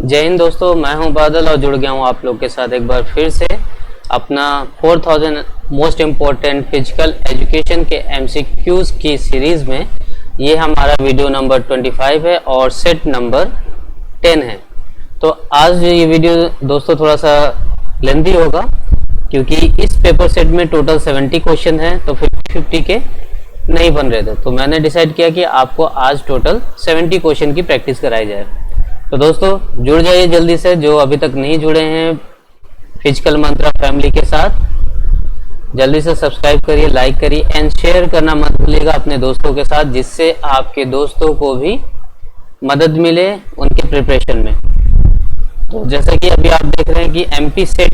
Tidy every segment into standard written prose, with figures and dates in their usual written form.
जय हिंद दोस्तों, मैं हूं बादल और जुड़ गया हूं आप लोग के साथ एक बार फिर से अपना 4000 मोस्ट इम्पोर्टेंट फिजिकल एजुकेशन के एमसीक्यूज की सीरीज़ में। ये हमारा वीडियो नंबर 25 है और सेट नंबर 10 है। तो आज ये वीडियो दोस्तों थोड़ा सा लेंथी होगा क्योंकि इस पेपर सेट में टोटल 70 क्वेश्चन हैं, तो 50-50 के नहीं बन रहे थे। तो मैंने डिसाइड किया कि आपको आज टोटल 70 क्वेश्चन की प्रैक्टिस कराई जाए। तो दोस्तों जुड़ जाइए जल्दी से, जो अभी तक नहीं जुड़े हैं फिजिकल मंत्रा फैमिली के साथ, जल्दी से सब्सक्राइब करिए, लाइक करिए एंड शेयर करना मत भूलिएगा अपने दोस्तों के साथ, जिससे आपके दोस्तों को भी मदद मिले उनके प्रिपरेशन में। तो जैसा कि अभी आप देख रहे हैं कि एमपी सेट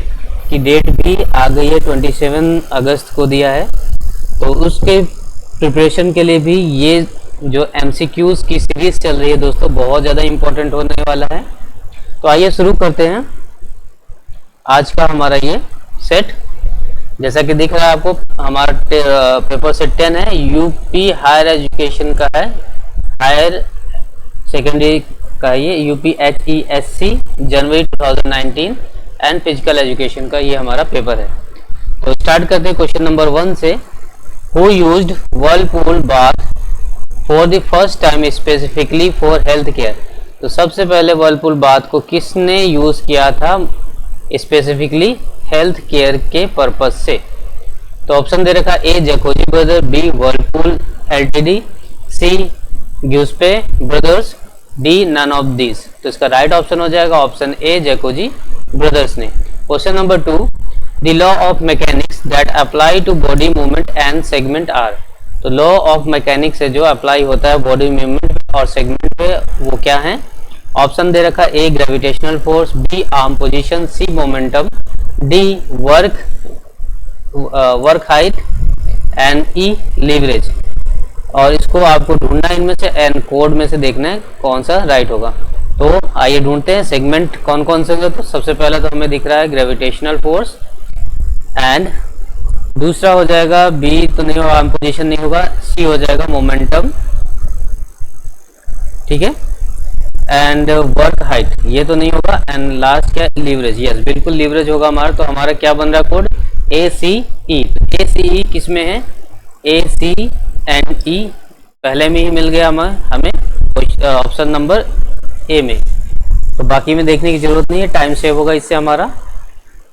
की डेट भी आ गई है, 27 अगस्त को दिया है। तो उसके प्रिपरेशन के लिए भी ये जो एमसीक्यूज की सीरीज चल रही है दोस्तों, बहुत ज़्यादा इम्पोर्टेंट होने वाला है। तो आइए शुरू करते हैं आज का हमारा ये सेट। जैसा कि दिख रहा है आपको, हमारा पेपर सेट 10 है, यूपी हायर एजुकेशन का है, हायर सेकेंडरी का ये UPHESC January 2019 and physical education का ये हमारा पेपर है। तो स्टार्ट करते हैं क्वेश्चन नंबर 1 से। Who used Whirlpool bath for the first time specifically for health care? तो सबसे पहले व्हर्लपूल बाथ को किसने यूज किया था स्पेसिफिकली हेल्थ केयर के पर्पज से? तो ऑप्शन दे रखा A Jacuzzi brother, B Whirlpool LTD, C Giuseppe brothers, D none of this. तो इसका राइट ऑप्शन हो जाएगा ऑप्शन ए जैकोजी ब्रदर्स ने। Question number 2, the law of mechanics that apply to body movement and segment are? तो law of mechanics से जो apply होता है बॉडी मूवमेंट और सेगमेंट पे, वो क्या है? ऑप्शन दे रखा A gravitational force, B arm position, C momentum, D work height and E leverage. और इसको आपको ढूंढना है इनमें से, एंड कोड में से देखना है कौन सा राइट होगा। तो आइए ढूंढते हैं सेगमेंट कौन कौन से होंगे। तो सबसे पहला तो हमें दिख रहा है ग्रेविटेशनल फोर्स, एंड दूसरा हो जाएगा बी तो नहीं होगा, आर्म पोजीशन नहीं होगा, सी हो जाएगा मोमेंटम, ठीक है, एंड वर्क हाइट ये तो नहीं होगा, एंड लास्ट क्या लीवरेज, यस बिल्कुल लीवरेज होगा हमारा। तो हमारा क्या बन रहा है कोड ACE। ACE किस में है? AC एंड E पहले में ही मिल गया हमें ऑप्शन नंबर ए में। तो बाकी में देखने की जरूरत नहीं है, टाइम सेव होगा इससे हमारा।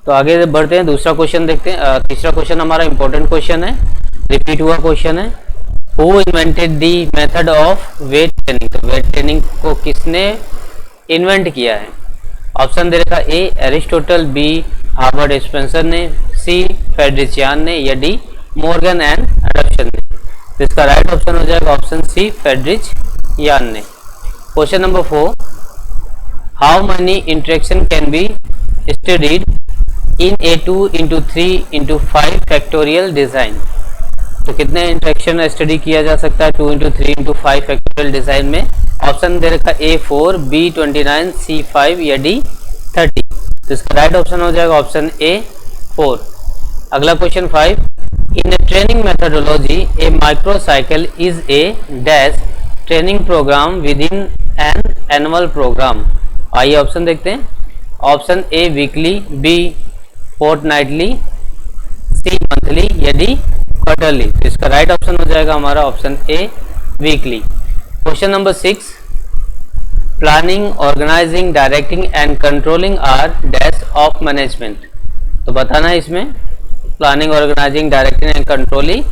तो आगे बढ़ते हैं, दूसरा क्वेश्चन देखते हैं। तीसरा क्वेश्चन हमारा इंपॉर्टेंट क्वेश्चन है, रिपीट हुआ क्वेश्चन है। Who invented the method of weight training? तो वेट ट्रेनिंग को किसने इन्वेंट किया है? ऑप्शन दे रखा ए एरिस्टोटल, बी हार्वर्ड स्पेंसर ने, सी फेडरिचियान ने, या डी मॉर्गन एंड एडप्शन ने। तो इसका राइट ऑप्शन हो जाएगा ऑप्शन सी फेडरिचियान ने। Question number 4, how many interaction can be studied in A 2x3x5 factorial design? तो कितने इंटरेक्शन स्टडी किया जा सकता है 2x3x5 फैक्टोरियल डिजाइन में? ऑप्शन दे रखा ए 4, बी 29, सी 5 या डी 30। तो इसका राइट ऑप्शन हो जाएगा ऑप्शन ए 4। अगला question 5, in a training methodology a microcycle is a dash training programme with in an annual programme. आइए ऑप्शन देखते हैं। Option A weekly, B fortnightly, C monthly या डी क्वार्टरली। तो इसका right option हो जाएगा हमारा option A weekly. Question number 6, planning, organising, directing and controlling are dash of management. तो बताना है इसमें planning, organising, directing and controlling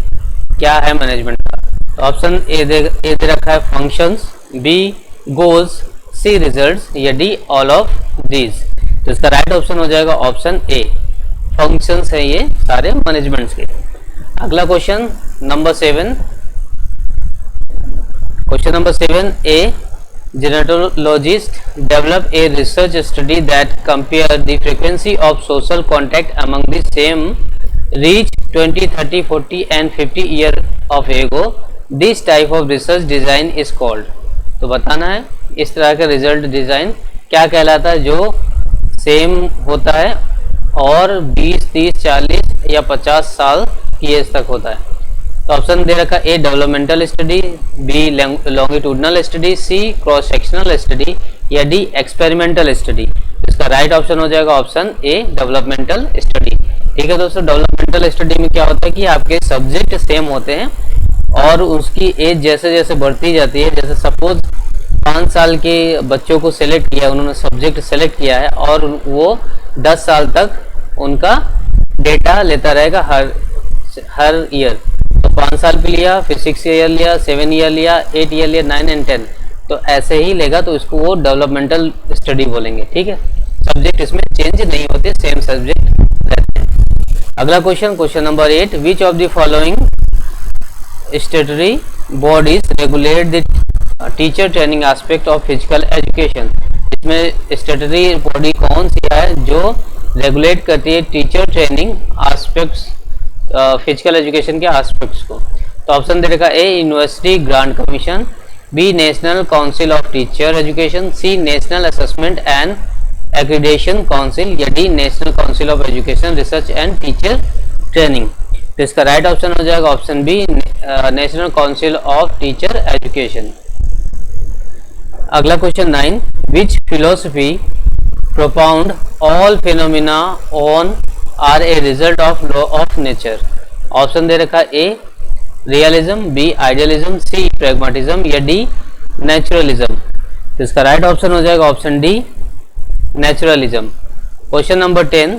क्या है मैनेजमेंट का? तो ऑप्शन ए दे रखा है functions, B goals, C results या डी ऑल ऑफ दीज। तो इसका राइट ऑप्शन हो जाएगा ऑप्शन ए, फंक्शंस है ये सारे मैनेजमेंट्स के। अगला question number 7, question number 7, a gerontologist develop a research study that compare the frequency of social contact among the same reach 20, 30, 40 and 50 year of ago. This type of research design is called. तो बताना है इस तरह का result design क्या कहलाता है जो सेम होता है और 20, 30, 40 या 50 साल की एज तक होता है। तो ऑप्शन दे रखा A developmental study, B longitudinal study, C cross sectional study या डी एक्सपेरिमेंटल स्टडी? इसका राइट ऑप्शन हो जाएगा ऑप्शन ए डेवलपमेंटल स्टडी। ठीक है दोस्तों, डेवलपमेंटल स्टडी में क्या होता है कि आपके सब्जेक्ट सेम होते हैं और उसकी एज जैसे जैसे बढ़ती जाती है, जैसे सपोज 5 साल के बच्चों को सेलेक्ट किया, उन्होंने सब्जेक्ट सेलेक्ट किया है और वो 10 साल तक उनका डेटा लेता रहेगा हर ईयर। तो 5 साल पे लिया, फिर 6 ईयर लिया, 7 ईयर लिया, 8 ईयर लिया, 9 एंड 10, तो ऐसे ही लेगा, तो इसको वो डेवलपमेंटल स्टडी बोलेंगे। ठीक है, सब्जेक्ट इसमें चेंज नहीं होते, सेम सब्जेक्ट रहते हैं। अगला question, question number 8, which of the following statutory bodies regulate the teacher training aspect of physical education? इसमें स्टैट्यूटरी बॉडी कौन सी है जो रेगुलेट करती है teacher training aspects, physical education के एस्पेक्ट्स को? तो ऑप्शन दे रखा A University Grant Commission, B National Council of Teacher Education, C National Assessment and Accreditation Council, या D National Council of Education Research and Teacher training. तो इसका right option हो जाएगा option B National Council of Teacher Education. अगला question 9, which philosophy propound all phenomena on are a result of law of nature? Option दे रखा A realism, B idealism, C pragmatism, या D naturalism. तो इसका right option हो जाएगा option D naturalism. Question number 10,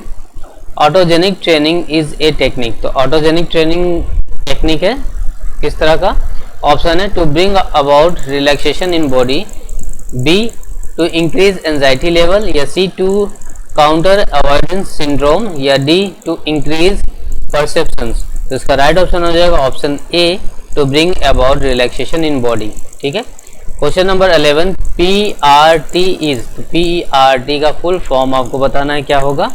autogenic training is a technique? तो autogenic training technique है किस तरह का? ऑप्शन है to bring about relaxation in body, B to increase anxiety level, या C to counter avoidance syndrome, या डी टू इंक्रीज परसेप्शंस। तो इसका राइट ऑप्शन हो जाएगा option A to bring about relaxation in body. ठीक है, question number 11, PRT is? तो PRT का फुल फॉर्म आपको बताना है क्या होगा।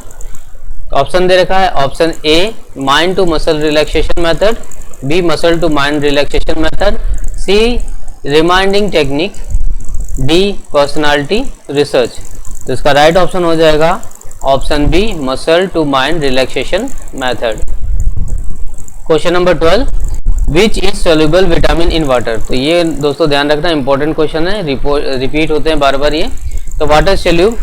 ऑप्शन दे रखा है option A mind to muscle relaxation method, B muscle to mind relaxation method, C reminding technique, D personality research. तो इसका राइट ऑप्शन हो जाएगा option B muscle to mind relaxation method. Question number 12, which is soluble vitamin in water? तो ये दोस्तों ध्यान रखना, important question है, रिपीट होते हैं बार बार ये। तो water soluble,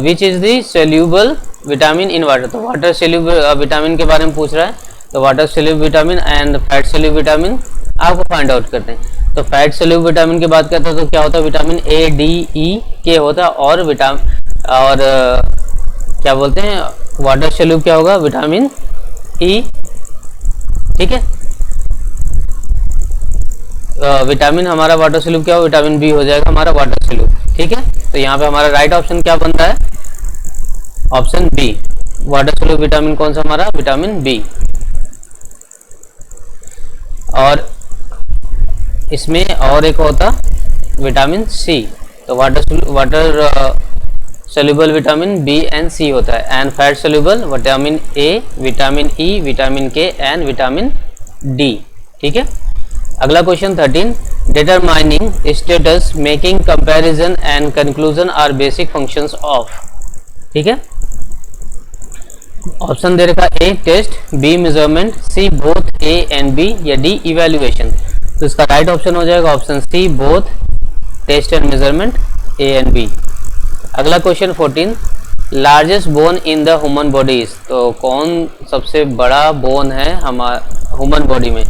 which is the soluble vitamin in water? तो वाटर सोल्यूब विटामिन के बारे में पूछ रहा है, तो water soluble vitamin and fat soluble vitamin आपको फाइंड आउट करते हैं। तो फैट सोल्यूब विटामिन की बात करते हैं तो क्या होता है, विटामिन ए, डी, ई के होता है, और क्या बोलते हैं वाटर सोल्यूब क्या होगा, विटामिन ई। ठीक है, विटामिन हमारा वाटर सोल्यूब क्या हो, विटामिन बी हो जाएगा हमारा वाटर सोल्यूब। ठीक है, तो यहाँ पे हमारा राइट ऑप्शन क्या बनता है, option B water soluble vitamin कौन सा हमारा, विटामिन बी। और इसमें और एक होता विटामिन सी, तो water soluble vitamin B and C होता है, and fat soluble vitamin A, vitamin E, vitamin K and vitamin D. ठीक है, अगला question 13, determining status making comparison and conclusion are basic functions of. ठीक है, option दे रखा A test, B measurement, C both A and B, या D evaluation. तो इसका राइट ऑप्शन हो जाएगा option C both test and measurement, A and B. अगला question 14, largest bone in the human bodies? तो कौन सबसे बड़ा बोन है हमारा ह्यूमन बॉडी में?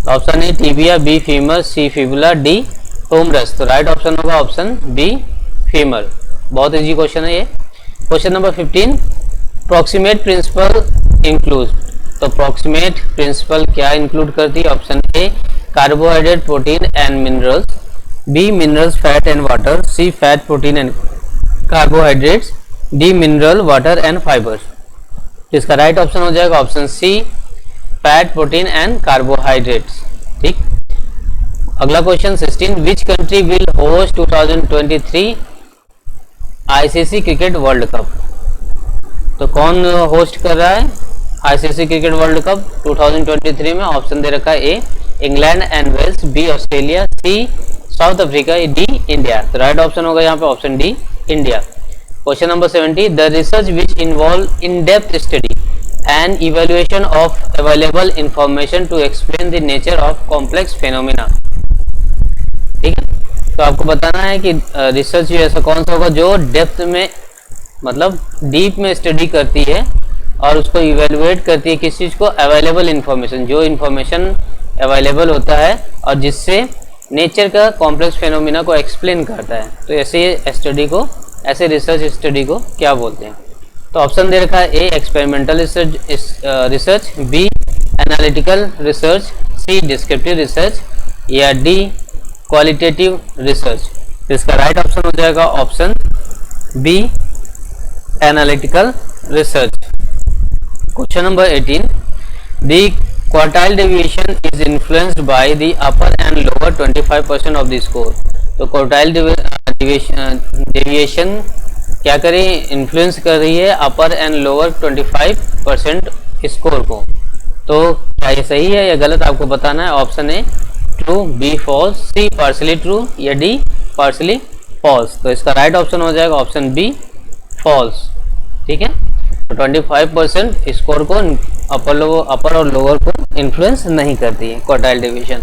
Option A tibia, B femur, C fibula, D humerus. तो राइट ऑप्शन होगा ऑप्शन बी फीमर। बहुत इजी क्वेश्चन है ये। Question number 15, proximate principle include? तो प्रॉक्सिमेट प्रिंसिपल क्या इंक्लूड करती है? Option A carbohydrate, protein and minerals, B minerals, fat and water, C fat, protein and carbohydrates, D mineral, water and fibre. इसका right option हो जाएगा option C fat, protein and carbohydrates. ठीक, अगला question 16, which country will host 2023 ICC cricket world cup? तो कौन host कर रहा है आईसीसी क्रिकेट वर्ल्ड कप 2023 में? ऑप्शन दे रखा है A England and Wales, B Australia, C South Africa, D India. तो राइट ऑप्शन होगा यहाँ पे option D India. Question number 70, the research which involve in depth study and evaluation of available information to explain the nature of complex phenomena. ठीक है, तो आपको बताना है कि रिसर्च ऐसा कौन सा होगा जो डेप्थ में मतलब डीप में स्टडी करती है और उसको इवेलुएट करती है किस चीज़ को, अवेलेबल इन्फॉर्मेशन, जो इन्फॉर्मेशन अवेलेबल होता है और जिससे नेचर का कॉम्प्लेक्स फिनोमिना को एक्सप्लेन करता है। तो ऐसे स्टडी को, ऐसे रिसर्च स्टडी को क्या बोलते हैं? तो ऑप्शन दे रखा है A experimental research, B analytical research, C descriptive research या डी क्वालिटेटिव रिसर्च। तो इसका राइट ऑप्शन हो जाएगा option B analytical research. Question number 18, the quartile deviation is influenced by the upper and lower 25% of the score। तो quartile deviation क्या करें, influence कर रही है अपर एंड लोअर 25% स्कोर को। तो क्या ये सही है या गलत आपको बताना है। Option A true, B false, C partially true या डी पार्शली फॉल्स। तो इसका राइट ऑप्शन हो जाएगा ऑप्शन बी फॉल्स। ठीक है, तो 25% स्कोर को अपर और लोअर को इन्फ्लुएंस नहीं करती है क्वार्टाइल डिवीजन।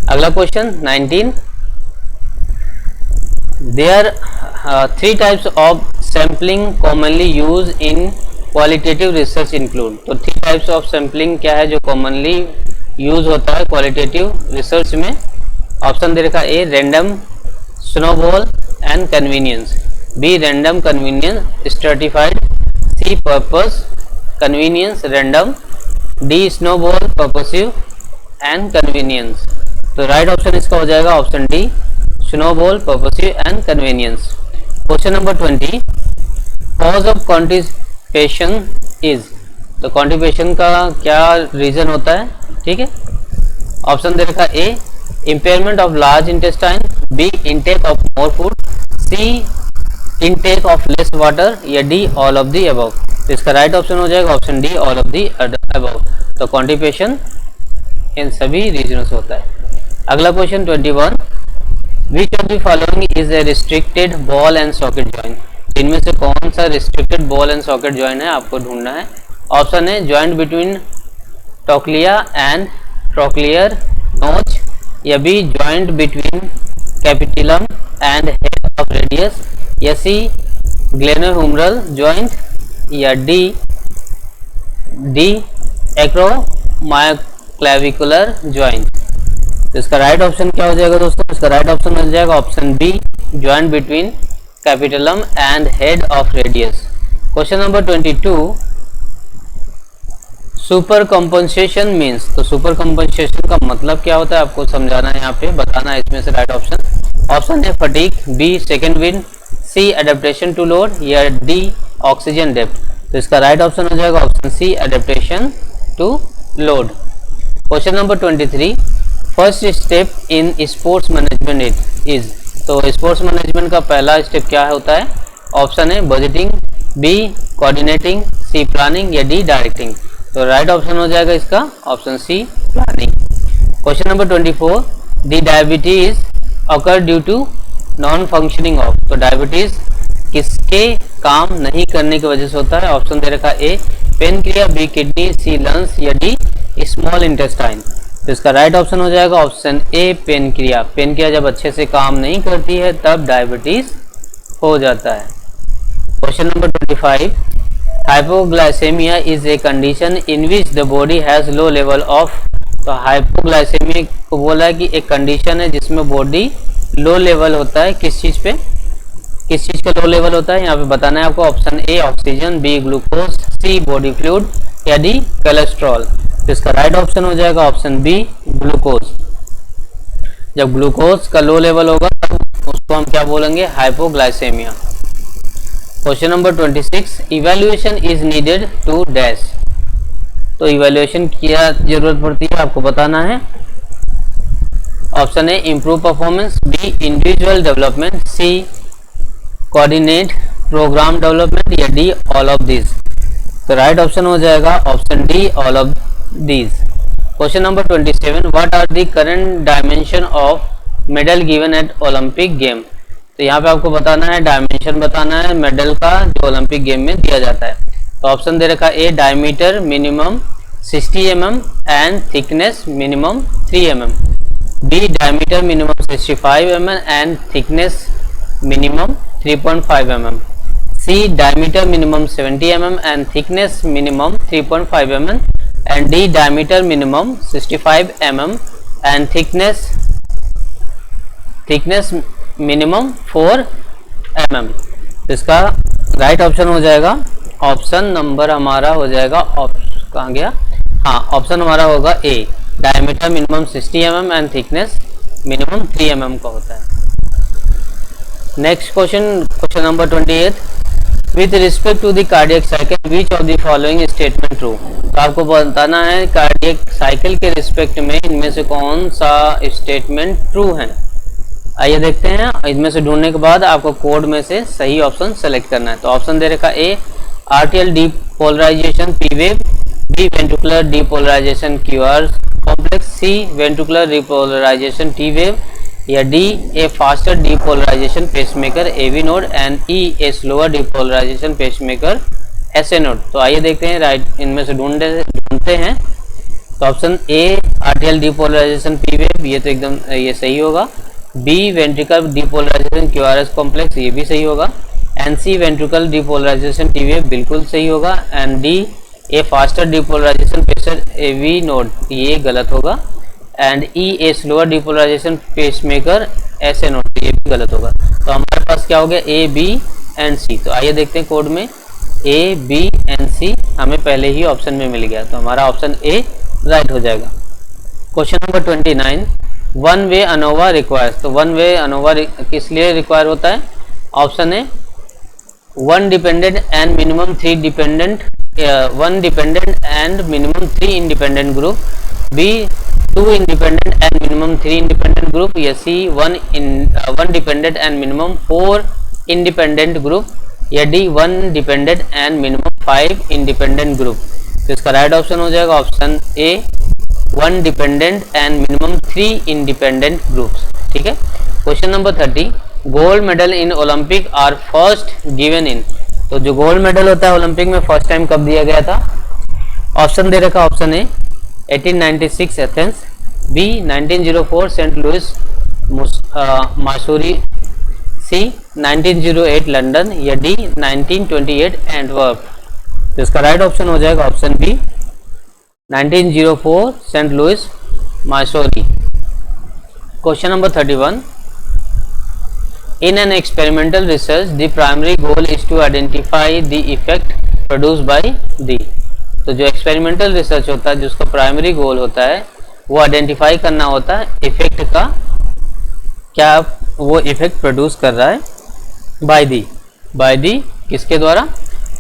अगला question 19, there 3 types of sampling commonly use in qualitative research include. तो 3 टाइप्स ऑफ सैम्पलिंग क्या है जो कॉमनली यूज होता है क्वालिटेटिव रिसर्च में। ऑप्शन दे रखा A random, snowball and convenience, B random convenience stratified, C purpose convenience random, D snowball purposive and convenience. तो राइट ऑप्शन इसका हो जाएगा option D snowball purposive and convenience. Question number 20, cause of constipation is. तो constipation का क्या reason होता है? ठीक है, ऑप्शन दे रखा A impairment of large intestine, B intake of more food, C intake of less water या D all of the above. तो इसका राइट ऑप्शन हो जाएगा option D all of the above. तो कॉन्टिपेशन इन सभी रीजनस होता है। अगला question 21, which of the following is a restricted ball and socket joint. इनमें से कौन सा restricted ball and socket joint है आपको ढूंढना है। ऑप्शन है joint between trochlea and trochlear notch, या B joint between capitulum and head of radius, या सी ग्लेनोह्यूमरल जॉइंट, या डी एक्रोमायोक्लेविकुलर जॉइंट। तो इसका राइट ऑप्शन क्या हो जाएगा दोस्तों? इसका राइट ऑप्शन हो जाएगा option B joint between capitulum and head of radius. Question number 22, super compensation means. तो सुपर कंपनसेशन का मतलब क्या होता है आपको समझाना है, यहाँ पे बताना है इसमें से राइट ऑप्शन। ऑप्शन है fatigue, B second wind, C adaptation to load या डी ऑक्सीजन डेप्थ। तो इसका राइट ऑप्शन हो जाएगा option C adaptation to load. Question number 23, first step in sports management is. तो स्पोर्ट्स मैनेजमेंट का पहला step क्या होता है? ऑप्शन है budgeting, B coordinating, C planning या डी डायरेक्टिंग। तो राइट ऑप्शन हो जाएगा इसका option C planning. Question number 24, the diabetes occur due to non functioning of. तो डायबिटीज किसके काम नहीं करने की वजह से होता है? ऑप्शन दे रखा ए पेनक्रिया, बी किडनी, सी लंग्स या डी स्मॉल इंटेस्टाइन। तो इसका राइट ऑप्शन हो जाएगा ऑप्शन ए पेनक्रिया। पेनक्रिया जब अच्छे से काम नहीं करती है तब डायबिटीज हो जाता है। Question number 25, hypoglycaemia is a condition in which the body has low level of. तो हाइपोग्लाइसेमिया को बोला है कि एक कंडीशन है जिसमें बॉडी लो लेवल होता है। किस चीज पे, किस चीज का लो लेवल होता है यहाँ पे बताना है आपको। Option A oxygen, B glucose, C body fluid या डी कोलेस्ट्रॉल। तो इसका राइट ऑप्शन हो जाएगा ऑप्शन बी ग्लूकोज। जब ग्लूकोज का लो लेवल होगा तब उसको हम क्या बोलेंगे? Hypoglycaemia. Question number 26, evaluation is needed to dash. तो इवैल्यूएशन क्या जरूरत पड़ती है आपको बताना है। Option A improve performance, B individual development, C coordinate programme development या डी ऑल ऑफ दिस। तो राइट ऑप्शन हो जाएगा option D all of this. Question number 27, what are the current dimension of medal given at Olympic game. तो यहाँ पे आपको बताना है, डायमेंशन बताना है मेडल का जो ओलंपिक गेम में दिया जाता है। तो ऑप्शन दे रखा A diameter minimum 60 mm and thickness minimum 3 mm। B diameter minimum 65 mm and thickness minimum 3.5 mm, C diameter minimum 70 mm and thickness minimum 3.5 mm, and D diameter minimum 65 mm and thickness minimum 4 mm। तो इसका right option हो जाएगा option number हमारा हो जाएगा, कहाँ गया, हाँ ऑप्शन हमारा होगा A, diameter minimum 60 mm and thickness minimum 3 mm का होता है। Next question number 28, with respect to the cardiac cycle which of the following statement true. तो आपको बताना है कार्डियक साइकिल के रिस्पेक्ट में इनमें से कौन सा स्टेटमेंट ट्रू है। आइए देखते हैं, इसमें से ढूंढने के बाद आपको कोड में से सही ऑप्शन सेलेक्ट करना है। तो ऑप्शन दे रखा A RTL depolarisation P wave, B ventricular depolarisation QR complex, C ventricular depolarisation T wave, या D A faster depolarisation pacemaker AV node and E A slower depolarisation pacemaker SA node. तो आइए देखते हैं right इनमें से ढूंढते हैं। तो option A RTL depolarisation P wave, ये तो एकदम ये सही होगा। B ventricle depolarization QRS complex, ये भी सही होगा। And C ventricle depolarization T wave बिल्कुल सही होगा। And D A faster depolarization pacer AV node, ये गलत होगा। And E A slower depolarisation pacemaker SA node, ये भी गलत होगा। तो हमारे पास क्या हो गया ए बी एंड सी। तो आइए देखते हैं कोड में, ए बी एंड सी हमें पहले ही ऑप्शन में मिल गया, तो हमारा ऑप्शन ए राइट हो जाएगा। Question number 29, one way ANOVA requires. तो वन वे अनोवा किस लिए रिक्वायर होता है। Option A one dependent and minimum 3 dependent, one dependent and minimum 3 independent group, B 2 independent and minimum 3 independent group, या C one dependent and minimum 4 independent group, या D 1 dependent and minimum 5 independent group. तो इसका right option हो जाएगा option A 1 dependent and minimum 3 independent groups. ठीक है। Question number 30, gold medal in Olympic are first given in. तो जो gold medal होता है ओलंपिक में फर्स्ट टाइम कब दिया गया था। ऑप्शन दे रखा option A 1896 Athens, B 1904 Saint Louis Missouri, C 1908 London, या डी 1928 एंटवर्प। तो इसका राइट ऑप्शन हो जाएगा option B 1904 Saint Louis Missouri. Question number 31, in an experimental research the primary goal is to identify the effect produced by the। तो जो experimental research होता है जिसका प्राइमरी गोल होता है वो आइडेंटिफाई करना होता है इफेक्ट का, क्या वो इफेक्ट प्रोड्यूस कर रहा है बाय दी किसके द्वारा।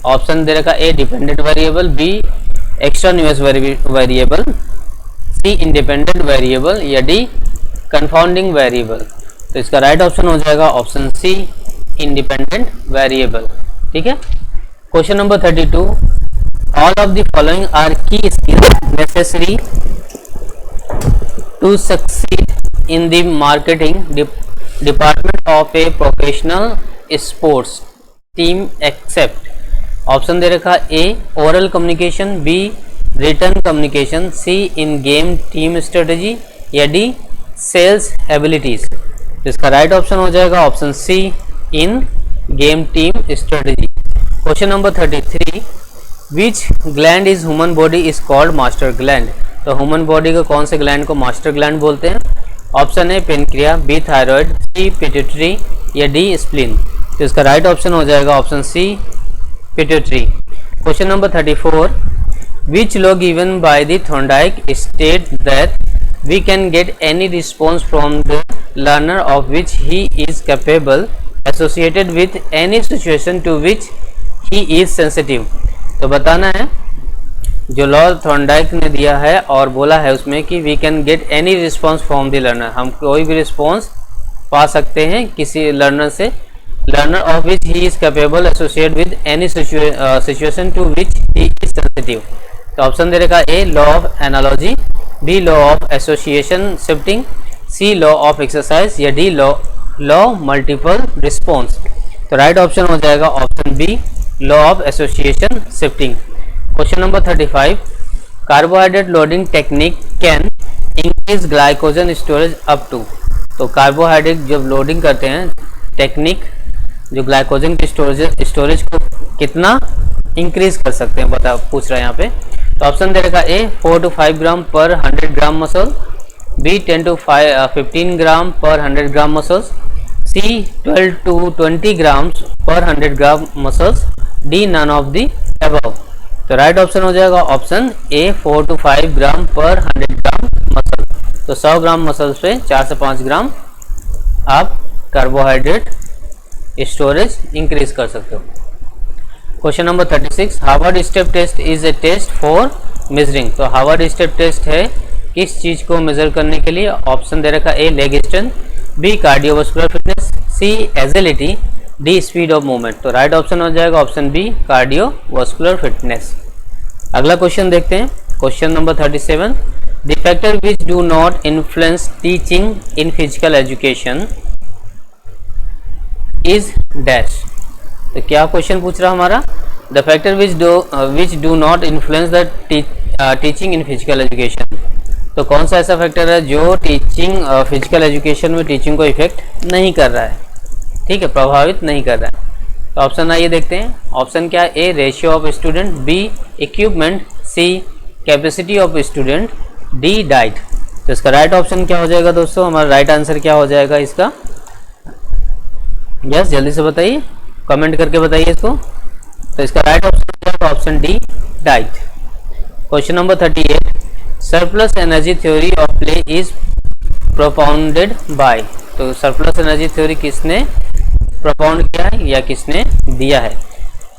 ऑप्शन दे रखा ए डिपेंडेंट वेरिएबल, बी एक्सट्रान्यूअस वेरिएबल, सी इंडिपेंडेंट वेरिएबल, या डी कंफाउंडिंग वेरिएबल। तो इसका राइट ऑप्शन हो जाएगा ऑप्शन सी इंडिपेंडेंट वेरिएबल। ठीक है। Question number 32, all of the following are key skills necessary to succeed in the marketing department of a professional sports team except. Option दे रखा A oral communication, B written communication, C in game team strategy, या D sales abilities. इसका right option हो जाएगा option C in game team strategy. Question number 33, which gland is human body is called master gland. तो human body के कौन से gland को master gland बोलते हैं। Option A pancreas, B thyroid, C pituitary, या डी स्प्लीन। तो इसका राइट ऑप्शन हो जाएगा option C pituitary. Question number 34, which law given by the Thorndike state that we can get any response from the learner of which he is capable associated with any situation to which he is sensitive। तो बताना है जो law Thorndike ने दिया है और बोला है उसमें कि we can get any response from the learner, हम कोई भी रिस्पॉन्स पा सकते हैं किसी लर्नर से, learner of which he is capable associate with any situation to which he is sensitive. तो ऑप्शन दे रखा A law of analogy, B law of association shifting, C law of exercise, या D law multiple response. तो right option हो जाएगा option B law of association shifting. Question number 35, carbohydrate loading technique can increase is glycogen storage up to. तो carbohydrate जब loading करते हैं technique जो glycogen की स्टोरेज को कितना इंक्रीज कर सकते हैं पूछ रहा है यहाँ पे। तो ऑप्शन दे रखा ए 4 to 5 gram per 100 gram muscle, B 10 to 15 gram per 100 gram muscles, C 12 to 20 grams per 100 gram muscles, D none of the above. तो राइट ऑप्शन हो जाएगा option A 4 to 5 gram per 100 gram muscle. तो 100 gram muscles पे 4 से 5 ग्राम आप carbohydrate storage increase कर सकते हो। Question number 36, Harvard step test is a test for measuring. तो हार्वर्ड स्टेप टेस्ट है किस चीज को मेजर करने के लिए। ऑप्शन दे रखा A leg strength, B cardiovascular fitness, C agility, D speed of movement. तो राइट ऑप्शन हो जाएगा ऑप्शन बी कार्डियोवास्कुलर फिटनेस। अगला क्वेश्चन देखते हैं question number 37, the factor which do not influence teaching in physical education is dash. तो क्या question पूछ रहा हमारा, the factor which do not influence the teaching in physical education. तो कौन सा ऐसा फैक्टर है जो टीचिंग फिजिकल एजुकेशन में टीचिंग को इफेक्ट नहीं कर रहा है, ठीक है, प्रभावित नहीं कर रहा है। तो ऑप्शन आइए देखते हैं। ऑप्शन क्या है, A ratio of student, B equipment, C capacity of student, D diet. तो इसका राइट ऑप्शन क्या हो जाएगा दोस्तों, हमारा राइट आंसर क्या हो जाएगा इसका, यस जल्दी से बताइए, कमेंट करके बताइए इसको। तो इसका राइट ऑप्शन हो जाएगा option D diet. Question number 38, surplus energy theory of play is propounded by. तो सरप्लस एनर्जी थ्योरी किसने प्रोपाउंड किया है या किसने दिया है।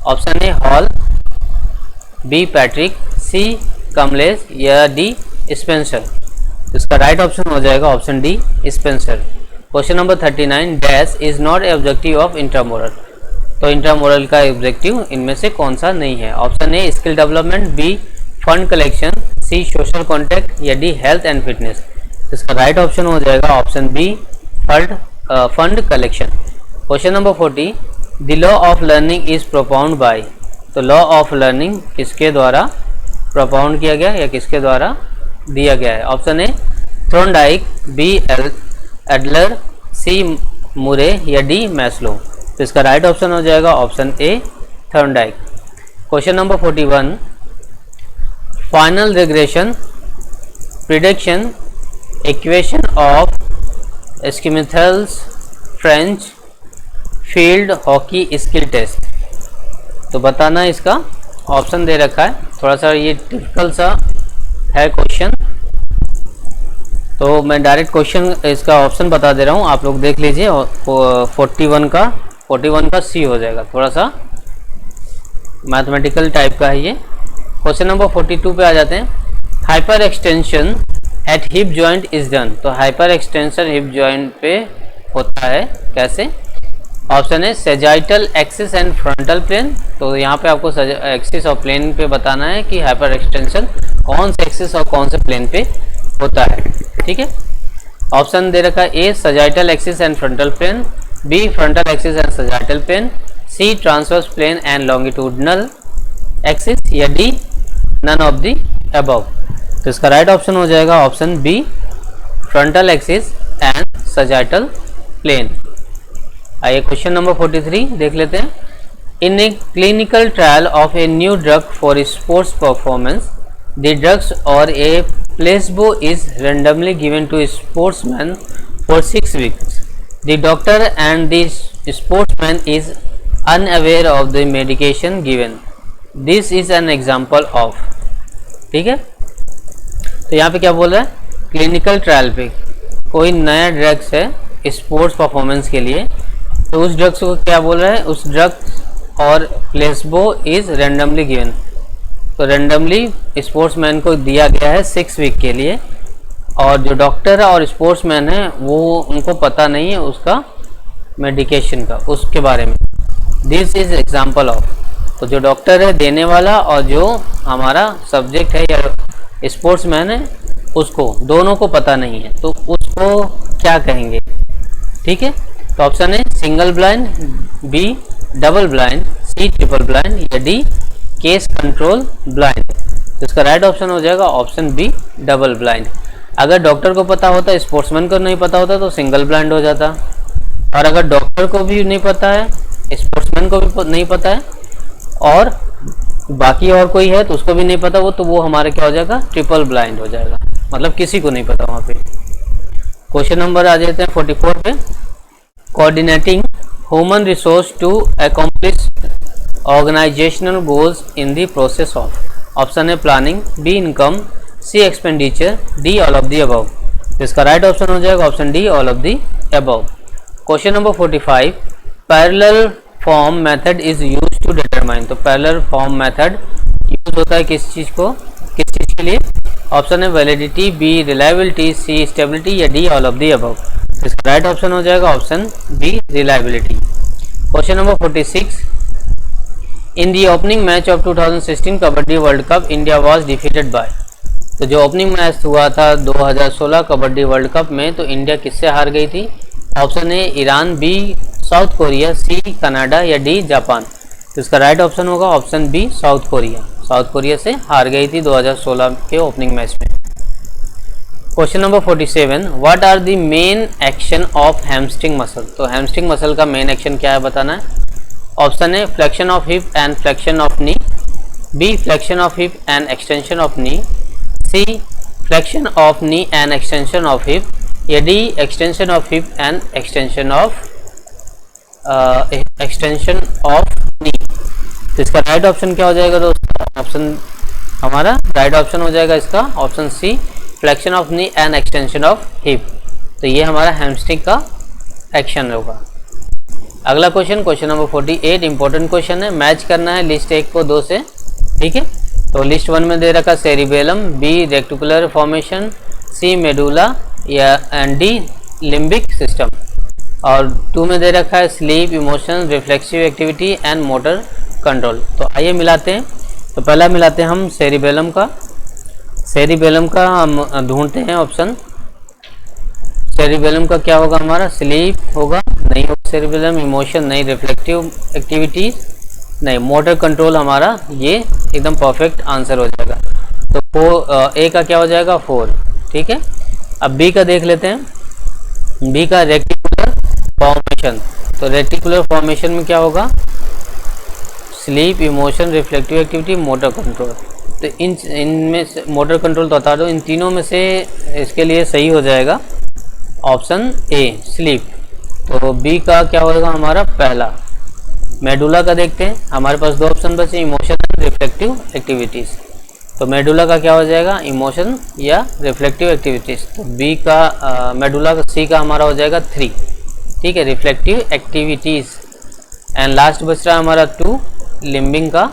Option A Hall, B Patrick, C Kamlesh या डी स्पेंसर। इसका राइट ऑप्शन हो जाएगा option D Spencer. Question number 39, dash is not a objective of intramural. तो इंट्रामोरल का ऑब्जेक्टिव इनमें से कौन सा नहीं है। Option A skill development, B fund collection, C social contact या डी हेल्थ एंड फिटनेस। इसका राइट ऑप्शन हो जाएगा option B fund collection. Question number 40, the law of learning is propound by. तो लॉ ऑफ लर्निंग किसके द्वारा प्रोपाउंड किया गया या किसके द्वारा दिया गया है। Option A Thorndike, B Adler, C Murray या डी मैस्लो। तो इसका राइट ऑप्शन हो जाएगा option A Thorndike. Question number 41, final regression prediction equation of Schmithals French field hockey skill test. तो बताना इसका ऑप्शन दे रखा है, थोड़ा सा ये डिफिकल्ट सा है क्वेश्चन, तो मैं डायरेक्ट क्वेश्चन इसका ऑप्शन बता दे रहा हूँ, आप लोग देख लीजिए। 41 का सी हो जाएगा, थोड़ा सा मैथमेटिकल टाइप का है ये। क्वेश्चन नंबर 42 पे आ जाते हैं, hyper extension at hip joint is done. तो हाइपर एक्सटेंशन हिप जॉइंट पे होता है कैसे। ऑप्शन है sagittal axis and frontal plane. तो यहाँ पे आपको एक्सिस और प्लेन पे बताना है कि हाइपर एक्सटेंशन कौन से एक्सिस और कौन से प्लेन पे होता है, ठीक है। ऑप्शन दे रखा है A sagittal axis and frontal plane, B frontal axis and sagittal plane, C transverse plane and longitudinal axis या D none of the above. तो इसका राइट ऑप्शन हो जाएगा option B frontal axis and sagittal plane. आइए question number 43 देख लेते हैं। In a clinical trial of a new drug for sports performance, the drugs or a placebo is randomly given to a sportsman for 6 weeks. The doctor and the sportsman is unaware of the medication given. This is an example of, ठीक है। तो यहाँ पे क्या बोल रहा है, clinical trial पे कोई नया ड्रग्स है स्पोर्ट्स परफॉर्मेंस के लिए, तो उस ड्रग्स को क्या बोल रहा है, उस ड्रग्स और प्लेसबो इज रैंडमली गिवन। तो रैंडमली स्पोर्ट्समैन को दिया गया है 6 वीक के लिए, और जो डॉक्टर है और स्पोर्ट्समैन है वो उनको पता नहीं है उसका मेडिकेशन का, उसके बारे में। This is example of. तो जो डॉक्टर है देने वाला और जो हमारा सब्जेक्ट है या स्पोर्ट्समैन है उसको, दोनों को पता नहीं है, तो उसको क्या कहेंगे, ठीक है। तो ऑप्शन है single blind, B double blind, C triple blind या डी केस कंट्रोल ब्लाइंड। तो इसका राइट ऑप्शन हो जाएगा ऑप्शन बी डबल ब्लाइंड। अगर डॉक्टर को पता होता, स्पोर्ट्समैन को नहीं पता होता तो सिंगल ब्लाइंड हो जाता, और अगर डॉक्टर को भी नहीं पता है, स्पोर्ट्समैन को भी नहीं पता है और बाकी और कोई है तो उसको भी नहीं पता तो वो हमारे क्या हो जाएगा, ट्रिपल ब्लाइंड हो जाएगा, मतलब किसी को नहीं पता वहाँ पे। क्वेश्चन नंबर आ जाते हैं 44 पे। Coordinating human resource to accomplish organisational goals in the process of, option है planning, B income, C expenditure, D all of the above. तो इसका राइट ऑप्शन हो जाएगा option D, all of the above. Question number 45, parallel form method is use to determine. तो parallel form method use होता है किस चीज़ के लिए, ऑप्शन है validity, B reliability, C stability या D all of the above. इसका राइट ऑप्शन हो जाएगा option B, reliability. Question number 46, in the opening match of 2016 kabaddi world cup India was defeated by. तो जो ओपनिंग मैच हुआ था 2016 kabaddi world cup में, तो इंडिया किससे हार गई थी, option A Iran, B South Korea, C Canada या डी जापान। तो इसका राइट ऑप्शन होगा option B, South Korea. South Korea से हार गई थी 2016 के ओपनिंग मैच में। Question number 47, what are the main action of hamstring muscle. तो हैमस्ट्रिंग मसल का मेन एक्शन क्या है बताना है। Option A flexion of hip and flexion of knee, B flexion of hip and extension of knee, C flexion of knee and extension of hip या D extension of hip and extension of knee. तो इसका right option क्या हो जाएगा दोस्तों, option हमारा right option हो जाएगा इसका option C, flexion of knee and extension of hip. तो ये हमारा हैमस्ट्रिंग का एक्शन होगा। अगला question, question number 48, important question है, मैच करना है लिस्ट 1 को 2 से, ठीक है। तो लिस्ट 1 में दे रखा सेरिबेलम, बी रेक्टिकुलर फॉर्मेशन, सी मेडुला या एंड डी लिम्बिक सिस्टम, और 2 में दे रखा है sleep, emotion, reflexive activity and motor control. तो आइए मिलाते हैं। तो पहला मिलाते हैं हम सेरिबेलम का। सेरिबेलम का हम ढूंढते हैं ऑप्शन। सेरिबेलम का क्या होगा हमारा, स्लीप होगा, नहीं होगा सेरिबेलम, इमोशन नहीं, रिफ्लेक्टिव एक्टिविटीज नहीं, मोटर कंट्रोल हमारा ये एकदम परफेक्ट आंसर हो जाएगा। तो ए का क्या हो जाएगा 4, ठीक है। अब बी का देख लेते हैं। बी का रेक्टिकुलर फॉर्मेशन। तो रेक्टिकुलर फॉर्मेशन में क्या होगा, sleep, emotion, reflective activity, motor control. तो इनमें से मोटर कंट्रोल तो बता दो, इन तीनों में से इसके लिए सही हो जाएगा ऑप्शन ए, स्लीप। तो बी का क्या होगा हमारा पहला। मेडुला का देखते हैं, हमारे पास 2 ऑप्शन बचे, इमोशन एंड रिफ्लेक्टिव एक्टिविटीज़। तो मेडुला का क्या हो जाएगा, इमोशन या रिफ्लेक्टिव एक्टिविटीज़। तो बी का मेडुला का, सी का हमारा हो जाएगा 3, ठीक है, रिफ्लेक्टिव एक्टिविटीज़। एंड लास्ट बच रहा है हमारा 2, लिम्बिंग का,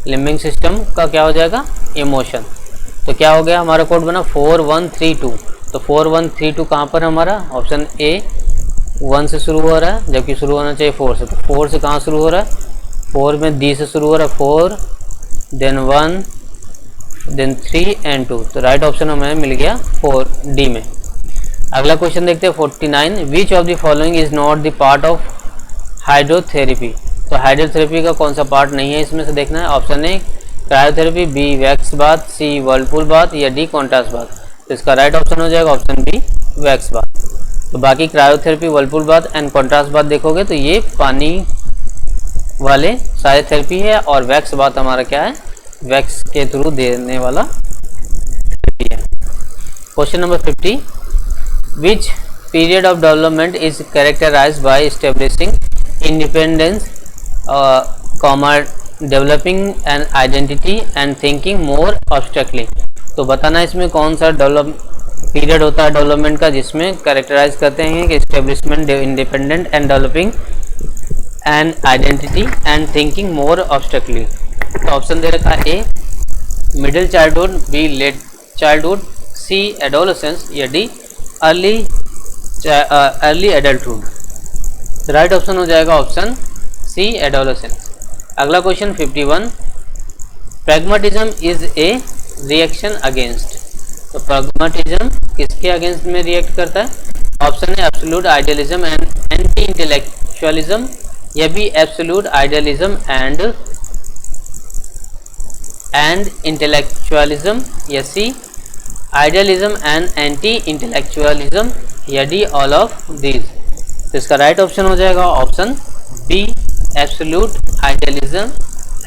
लिम्बिंग सिस्टम का क्या हो जाएगा, इमोशन। तो क्या हो गया हमारा कोड बना 4132। तो 4132 कहाँ पर हमारा, ऑप्शन ए 1 से शुरू हो रहा है, जबकि शुरू होना चाहिए 4 से। तो 4 से कहाँ शुरू हो रहा है, 4 में डी से शुरू हो रहा है, 4 देन 1 देन 3 एंड 2। तो राइट ऑप्शन हमें मिल गया 4 डी में। अगला क्वेश्चन देखते हैं 49, विच of the following is not the part of hydrotherapy. तो हाइड्रोथेरेपी का कौन सा पार्ट नहीं है इसमें से देखना है। Option A cryotherapy, B wax bath, C whirlpool bath या डी कॉन्ट्रास्ट बाथ। तो इसका राइट ऑप्शन हो जाएगा ऑप्शन बी, वैक्स बाथ। तो बाकी cryotherapy, Whirlpool bath and contrast bath देखोगे तो ये पानी वाले सारे थेरेपी है, और वैक्स बाथ हमारा क्या है, वैक्स के थ्रू देने वाला थेरेपी है। Question number 50, which period of development is characterised by establishing independence, developing an identity and thinking more abstractly. तो बताना इसमें कौन सा पीरियड होता है डेवलपमेंट का जिसमें कैरेक्टराइज करते हैं कि establishment, independent and developing and identity and thinking more abstractly. तो ऑप्शन दे रखा है A middle childhood, B late childhood, C adolescence या D early adulthood. Right option हो जाएगा ऑप्शन सी, एडोलेसेंस। अगला question 51, pragmatism is a reaction against. तो pragmatism किसके अगेंस्ट में रिएक्ट करता है। ऑप्शन है absolute idealism and anti intellectualism या B absolute idealism and intellectualism या C idealism and anti intellectualism, या डी ऑल ऑफ दीज। तो इसका राइट ऑप्शन हो जाएगा option B, absolute idealism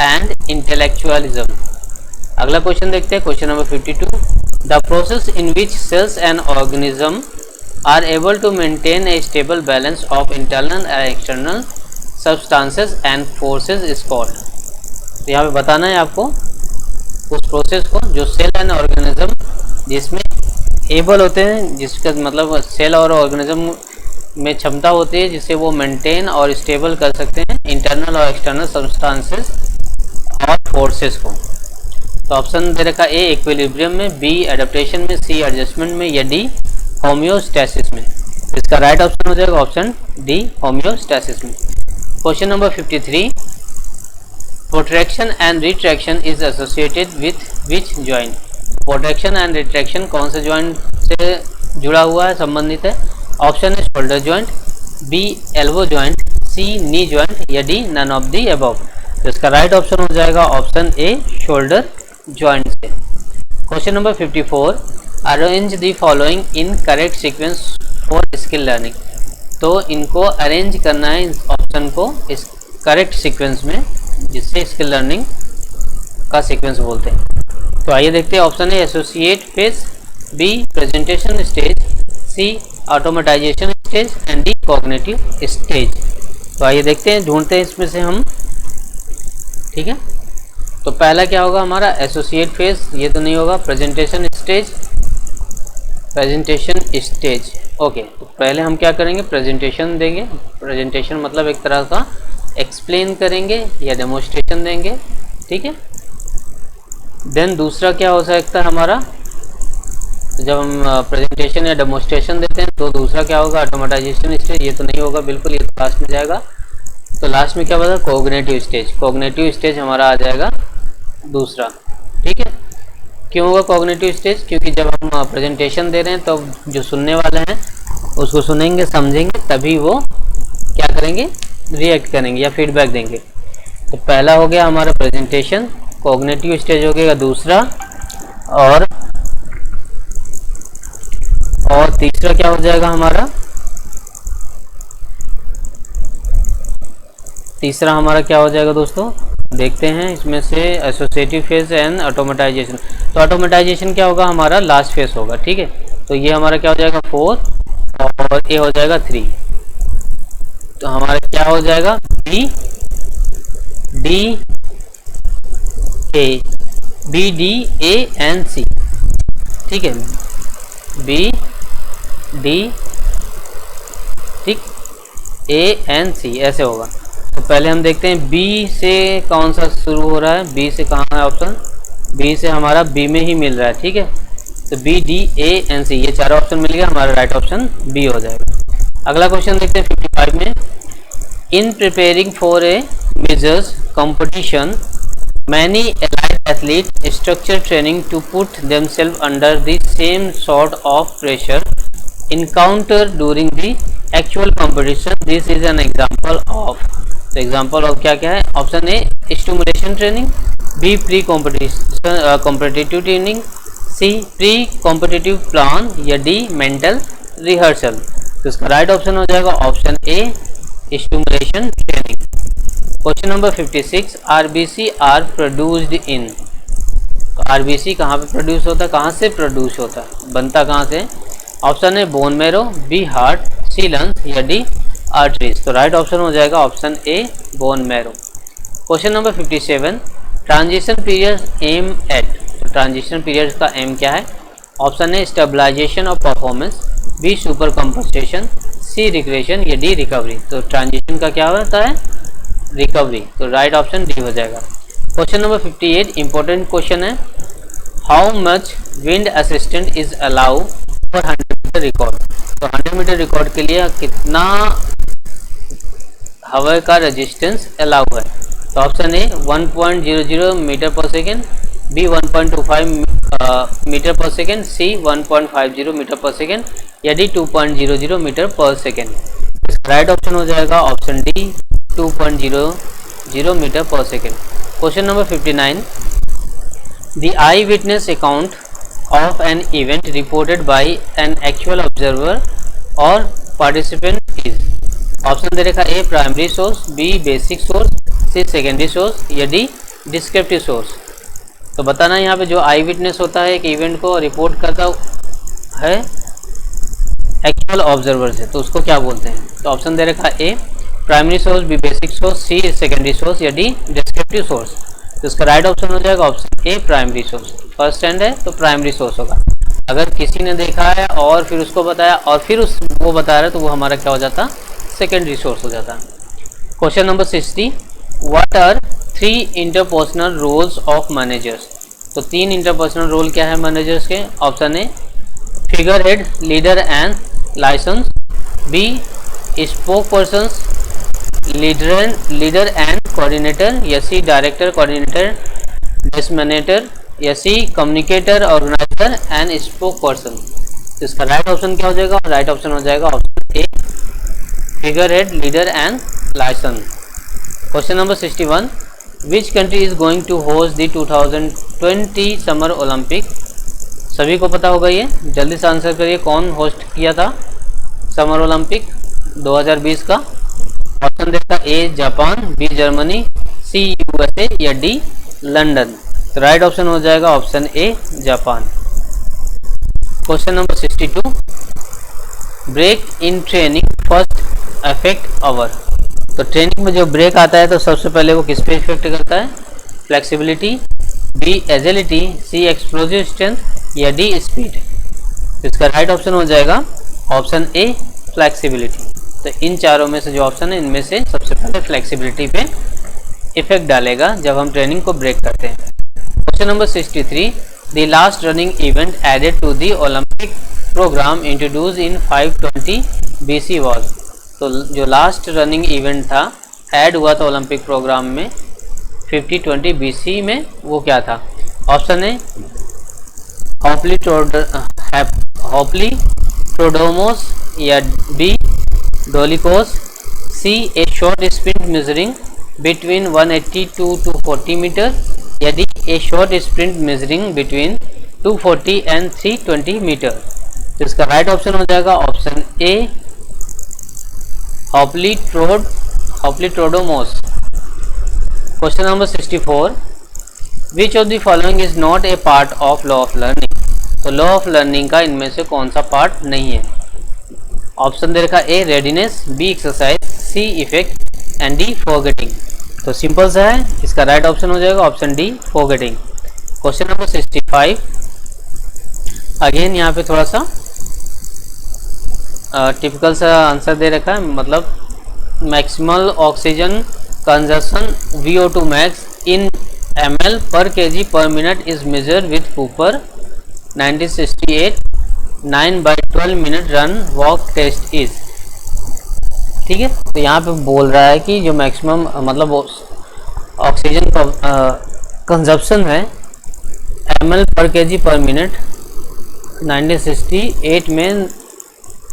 and intellectualism. अगला क्वेश्चन देखते हैं, question number 52। The process in which cells and organism are able to maintain a stable balance of internal and external substances and forces is called. तो यहाँ पे बताना है आपको उस प्रोसेस को जो सेल एंड ऑर्गेनिज्म जिसमें एबल होते हैं, जिसका मतलब सेल और ऑर्गेनिज्म में क्षमता होती है जिससे वो मेंटेन और स्टेबल कर सकते हैं इंटरनल और एक्सटर्नल सब्सटेंसेस और फोर्सेस को। तो ऑप्शन दे रखा ए इक्विलिब्रियम में, बी एडेप्टेशन में, सी एडजस्टमेंट में, या डी होम्योस्टैसिस में। इसका राइट ऑप्शन हो जाएगा ऑप्शन डी, होम्योस्टैसिस में। Question number 53। Protraction and retraction is associated with which joint. Protraction and retraction कौन से जॉइंट से जुड़ा हुआ है, संबंधित है? ऑप्शन है shoulder joint, B elbow joint, C knee joint, या D none of the above. तो इसका राइट ऑप्शन हो जाएगा ऑप्शन ए, शोल्डर जॉइंट से। Question number 54। Arrange the following in correct sequence for skill learning. तो इनको arrange करना है इस ऑप्शन को इस करेक्ट सीक्वेंस में, जिससे स्किल लर्निंग का सीक्वेंस बोलते हैं। तो आइए देखते हैं। Option A associate phase, B presentation stage, C automatisation stage, and D cognitive stage. तो आइए देखते हैं, ढूंढते हैं इसमें से हम। ठीक है, तो पहला क्या होगा हमारा, एसोसिएट फेज, ये तो नहीं होगा। Presentation stage, presentation stage, okay. तो पहले हम क्या करेंगे, प्रेजेंटेशन देंगे। प्रेजेंटेशन मतलब एक तरह का एक्सप्लेन करेंगे या डेमोन्स्ट्रेशन देंगे, ठीक है। देन दूसरा क्या हो सकता है हमारा, जब हम प्रेजेंटेशन या डेमोन्स्ट्रेशन देते हैं तो दूसरा क्या होगा, ऑटोमेटाइजेशन स्टेज, ये तो नहीं होगा बिल्कुल, ये तो लास्ट में जाएगा। तो लास्ट में क्या बता, कॉग्निटिव स्टेज। कॉग्निटिव स्टेज हमारा आ जाएगा दूसरा, ठीक है। क्यों होगा कॉग्निटिव स्टेज, क्योंकि जब हम प्रेजेंटेशन दे रहे हैं तो जो सुनने वाले हैं उसको सुनेंगे, समझेंगे, तभी वो क्या करेंगे, रिएक्ट करेंगे या फीडबैक देंगे। तो पहला हो गया हमारा प्रेजेंटेशन, कॉग्निटिव स्टेज हो गया दूसरा, और तीसरा क्या हो जाएगा हमारा, तीसरा हमारा क्या हो जाएगा दोस्तों, देखते हैं इसमें से एसोसिएटिव फेज एंड ऑटोमेटाइजेशन। तो ऑटोमेटाइजेशन क्या होगा हमारा, लास्ट फेज होगा, ठीक है। तो ये हमारा क्या हो जाएगा 4 और ए हो जाएगा 3। तो हमारा क्या हो जाएगा, B D A N C, ठीक है, बी डी, ठीक, ए एन सी, ऐसे होगा। तो पहले हम देखते हैं बी से कौन सा शुरू हो रहा है, बी से कहाँ है ऑप्शन, बी से हमारा बी में ही मिल रहा है, ठीक है। तो B D A N C, ये चारों ऑप्शन मिल गया, हमारा राइट ऑप्शन बी हो जाएगा। अगला क्वेश्चन देखते हैं 55 में। In preparing for a majors competition many allied athlete structure training to put themself under the same sort of pressure encounter during the actual competition, this is an example of. तो example of क्या क्या है, option A stimulation training, B pre competitive training, C pre competitive plan, या D mental rehearsal. तो इसका right option हो जाएगा option A, stimulation training. Question number 56। RBC are produced in. तो आरबीसी कहाँ पे प्रोड्यूस होता है, कहाँ से प्रोड्यूस होता है, बनता कहाँ से? ऑप्शन है bone marrow, B heart, C lungs, या डी आर्टरीज। तो राइट ऑप्शन हो जाएगा option A, bone marrow. Question number 57। Transition period aim at. तो ट्रांजिशन पीरियड का एम क्या है? ऑप्शन है stabilization of performance, B super compensation, C recreation, या डी रिकवरी। तो ट्रांजिशन का क्या होता है? रिकवरी। तो राइट ऑप्शन डी हो जाएगा। क्वेश्चन नंबर 58 इंपॉर्टेंट क्वेश्चन है। How much wind assistant is allow for 100 metre record. तो 100 मीटर रिकॉर्ड के लिए कितना हवा का रेजिस्टेंस अलाउ है? तो ऑप्शन ए 1.00 मीटर पर सेकेंड, बी 1.25 मीटर पर सेकेंड, सी 1.50 मीटर पर सेकेंड, या डी 2.00 मीटर पर सेकेंड। इसका राइट ऑप्शन हो जाएगा ऑप्शन डी 2.00 मीटर पर second. Question number 59। The I witness account of an event reported by an actual observer or participant is। Option दे रखा A primary source, B basic source, C secondary source या D descriptive source. तो बताना यहाँ पे जो आई witness होता है एक इवेंट को रिपोर्ट करता है एक्चुअल ऑब्जर्वर से, तो उसको क्या बोलते हैं। तो ऑप्शन दे रखा A primary source, B basic source, C secondary source या डी डिस्क्रिप्टिव सोर्स। तो इसका राइट ऑप्शन हो जाएगा option A primary source. First hand है तो प्राइमरी सोर्स होगा। अगर किसी ने देखा है और फिर उसको बताया और फिर वो बता रहा है तो वो हमारा क्या हो जाता, सेकेंडरी सोर्स हो जाता। Question number 60, what are 3 interpersonal roles of managers. तो 3 इंटरपर्सनल रोल क्या है मैनेजर्स के। Option A figure head, leader and license, B spoke persons, leader and coordinator या सी डायरेक्टर कोऑर्डिनेटर डिसमिनेटर या C communicator organiser and spoke person. तो इसका right option क्या हो जाएगा, राइट ऑप्शन हो जाएगा option A figure head, leader and licence. Question number 61, which country is going to host the 2020 summer Olympic. सभी को पता होगा ये, जल्दी से आंसर करिए कौन होस्ट किया था समर ओलंपिक 2020 का। ऑप्शन देखा A Japan, B Germany, C USA या डी लंदन। तो राइट ऑप्शन हो जाएगा option A Japan. Question number 62, break in training first affect our. तो ट्रेनिंग में जो ब्रेक आता है तो सबसे पहले वो किस पे इफेक्ट करता है, फ्लेक्सिबिलिटी, बी एजिलिटी, सी एक्सप्लोजिव स्ट्रेंथ या डी स्पीड। तो इसका राइट ऑप्शन हो जाएगा ऑप्शन ए फ्लेक्सिबिलिटी। तो इन चारों में से जो ऑप्शन है इनमें से सबसे पहले फ्लेक्सिबिलिटी पे इफेक्ट डालेगा जब हम ट्रेनिंग को ब्रेक करते हैं। Question number 63, the last running event added to the Olympic programme introduce in 520 BC was. तो जो लास्ट रनिंग इवेंट था ऐड हुआ था ओलंपिक प्रोग्राम में 5020 BC में, वो क्या था। ऑप्शन ए होप्लीट्रोडोमोस या B dolichos, C a short sprint measuring between 180 to 240 metre या D a short sprint measuring between 240 and 320 metre. तो इसका राइट ऑप्शन हो जाएगा option A hoplitodromos. Question number 64, which of the following is not a part of law of learning. तो law of learning का इनमें से कौन सा पार्ट नहीं है। ऑप्शन दे रखा A readiness, B exercise, C effect and D forgetting. तो सिंपल सा है, इसका राइट ऑप्शन हो जाएगा option D forgetting. Question number 65, again यहाँ पे थोड़ा सा टिपिकल सा आंसर दे रखा है, मतलब maximal oxygen consumption VO2 max in ml per kg per minute is measured with Cooper 1968 9/12 minute run walk test is. ठीक है, तो यहाँ पे बोल रहा है कि जो मैक्सिमम मतलब ऑक्सीजन कंजप्शन है ml पर kg पर मिनट 1968 में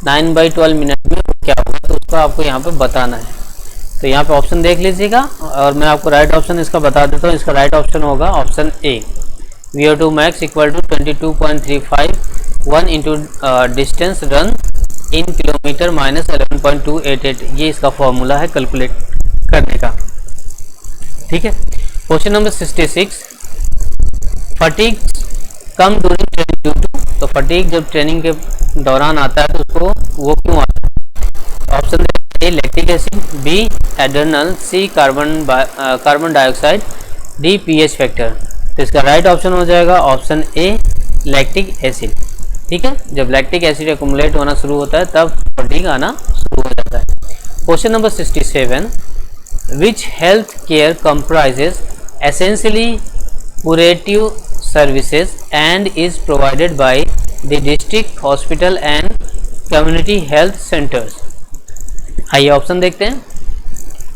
9/12 मिनट में क्या होगा, तो उसको आपको यहाँ पे बताना है। तो यहाँ पे ऑप्शन देख लीजिएगा और मैं आपको राइट ऑप्शन इसका बता देता हूँ। इसका राइट ऑप्शन होगा option A VO2 max equal to 22.35 1 into distance run in kilometre minus 11.288। ये इसका फॉर्मूला है कैलकुलेट करने का। ठीक है, question number 66, fatigue come during training due to. तो फटीग जब ट्रेनिंग के दौरान आता है तो उसको वो क्यों आता है। Option A lactic acid, B adrenal, C carbon dioxide, D pH factor. तो इसका राइट ऑप्शन हो जाएगा ऑप्शन ए लैक्टिक एसिड। ठीक है, जब लैक्टिक एसिड एक्युमुलेट होना शुरू होता है तब फटीग आना शुरू हो जाता है। Question number 67, which health care comprises essentially curative services and is provided by the district hospital and community health centers। आइए ऑप्शन देखते हैं।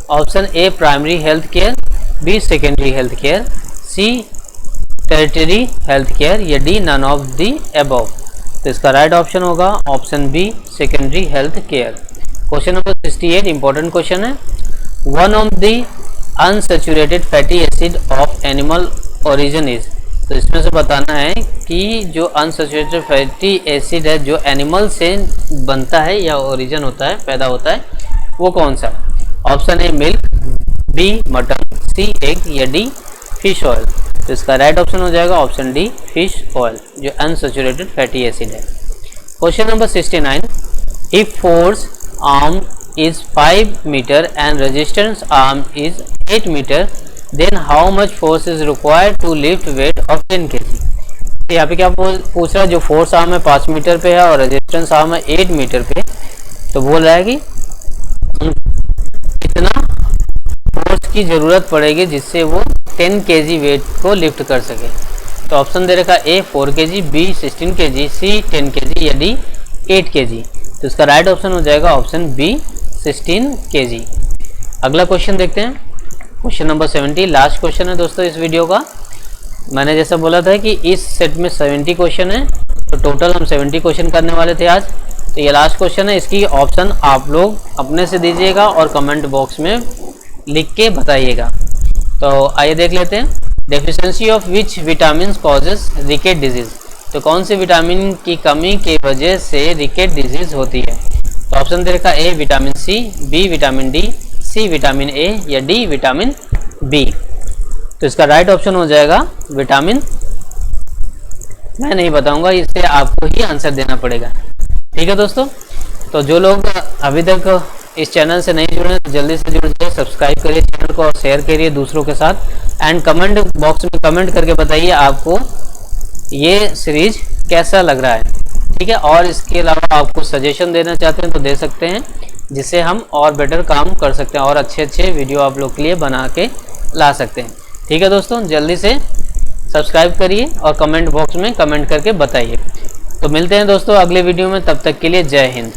Option A primary health care, B secondary health care, C territory health care या D none of the above. तो इसका right option होगा option B secondary health care. Question number 68 important question है। One of the unsaturated fatty acid of animal origin is। तो इसमें से बताना है कि जो अनसैचुरेटेड फैटी एसिड है जो एनिमल से बनता है या ओरिजिन होता है, पैदा होता है, वो कौन सा? Option A milk, B mutton, C egg या डी फिश ऑयल। तो इसका राइट ऑप्शन हो जाएगा ऑप्शन डी फिश ऑयल, जो अनसैचुरेटेड फैटी एसिड है। Question number 69, if force arm is 5 meter and resistance arm is 8 meter, then how much force is required to lift weight of 10 kg। तो यहाँ पे क्या पूछ रहा है, जो फोर्स आर्म है 5 मीटर पे है और रेजिस्टेंस आर्म है 8 मीटर पे, तो बोल रहा है कि कितना फोर्स की ज़रूरत पड़ेगी जिससे वो 10 kg वेट को लिफ्ट कर सके। तो ऑप्शन दे रखा ए 4 kg, बी 16 kg, सी 10 kg या डी 8 kg। तो इसका राइट ऑप्शन हो जाएगा ऑप्शन बी 16 kg। अगला क्वेश्चन देखते हैं, क्वेश्चन नंबर 70, लास्ट क्वेश्चन है दोस्तों इस वीडियो का। मैंने जैसा बोला था कि इस सेट में 70 क्वेश्चन है, तो टोटल हम 70 क्वेश्चन करने वाले थे आज। तो ये लास्ट क्वेश्चन है, इसकी ऑप्शन आप लोग अपने से दीजिएगा और कमेंट बॉक्स में लिख के बताइएगा। तो आइए देख लेते हैं, deficiency of which vitamin causes रिकेट disease. तो कौन से विटामिन की कमी की वजह से रिकेट डिजीज़ होती है? तो ऑप्शन दे रखा A vitamin C, B vitamin D, C vitamin A या डी विटामिन बी। तो इसका राइट ऑप्शन हो जाएगा विटामिन, मैं नहीं बताऊंगा, इससे आपको ही आंसर देना पड़ेगा। ठीक है दोस्तों, तो जो लोग अभी तक इस चैनल से नहीं जुड़े हैं तो जल्दी से जुड़ जाइए, सब्सक्राइब करिए चैनल को और शेयर करिए दूसरों के साथ। एंड कमेंट बॉक्स में कमेंट करके बताइए आपको ये सीरीज कैसा लग रहा है। ठीक है, और इसके अलावा आप कुछ सजेशन देना चाहते हैं तो दे सकते हैं, जिससे हम और बेटर काम कर सकते हैं और अच्छे वीडियो आप लोग के लिए बना के ला सकते हैं। ठीक है दोस्तों, जल्दी से सब्सक्राइब करिए और कमेंट बॉक्स में कमेंट करके बताइए। तो मिलते हैं दोस्तों अगले वीडियो में, तब तक के लिए जय हिंद।